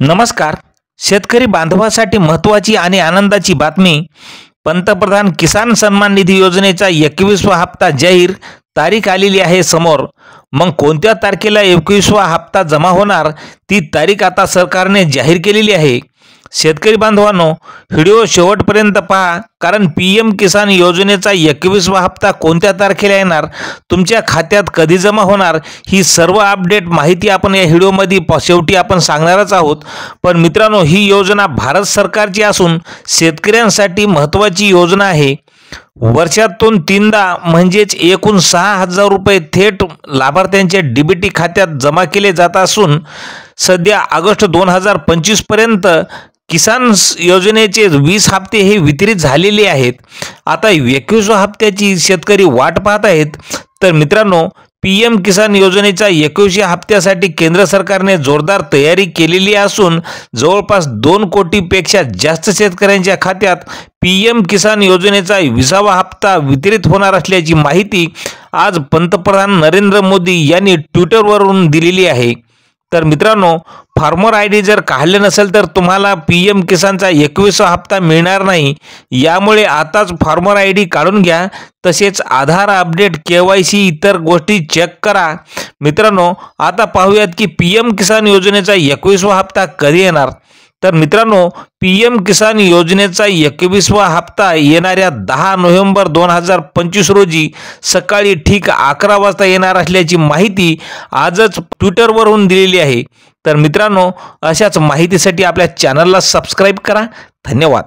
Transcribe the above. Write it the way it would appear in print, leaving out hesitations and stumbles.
नमस्कार. शेतकरी बांधवासाठी महत्त्वाची आणि आनंदाची बातमी. पंतप्रधान किसान सन्मान निधी योजनेचा 21वा हप्ता जाहीर. तारीख आलेली आहे समोर. मग कोणत्या तारखेला 21वा हप्ता जमा होणार ती तारीख आता सरकारने जाहीर केलेली आहे. शेतकरी बांधवांनो, व्हिडिओ शेवटपर्यंत पहा, कारण PM किसान योजनेचा 21वा हप्ता कोणत्या तारखेला येणार, तुमच्या खात्यात कधी जमा होणार, ही सर्व अपडेट माहिती आपण या व्हिडिओमध्ये शेवटी आपण सांगणारच आहोत. पण मित्रांनो, ही योजना भारत सरकारची असून शेतकऱ्यांसाठी महत्त्वाची योजना आहे. वर्षातून 3दा म्हणजेच एकूण 6,000 रुपये थेट लाभार्थ्यांच्या DBT खात्यात जमा केले जात असून सध्या ऑगस्ट 2025 पर्यंत किसान योजनेचे 20 हप्ते हे वितरित झालेले आहेत. आता 21व्या हप्त्याची शेतकरी वाट पाहत आहेत. तर मित्रांनो, PM किसान योजनेच्या 21व्या हप्त्यासाठी केंद्र सरकारने जोरदार तयारी केलेली असून जवळपास 2 कोटीपेक्षा जास्त शेतकऱ्यांच्या खात्यात PM किसान योजनेचा 20वा हप्ता वितरित होणार असल्याची माहिती आज पंतप्रधान नरेंद्र मोदी यांनी ट्विटरवरून दिलेली आहे. तर मित्रांनो, फार्मर ID जर काढले नसेल तर तुम्हाला PM किसानचा 21वा हप्ता मिळणार नाही. यामुळे आताच फार्मर ID काढून घ्या. तसेच आधार अपडेट, KYC इतर गोष्टी चेक करा. मित्रांनो, आता पाहूयात की PM किसान योजनेचा 21वा हप्ता कधी येणार. तर मित्रांनो, PM किसान योजनेचा 21वा हप्ता येणाऱ्या 10 नोव्हेंबर 2025 रोजी सकाळी ठीक 11 वाजता येणार असल्याची माहिती आजच ट्विटरवरून दिलेली आहे. तर मित्रांनो, अशाच माहितीसाठी आपल्या चॅनलला सबस्क्राईब करा. धन्यवाद.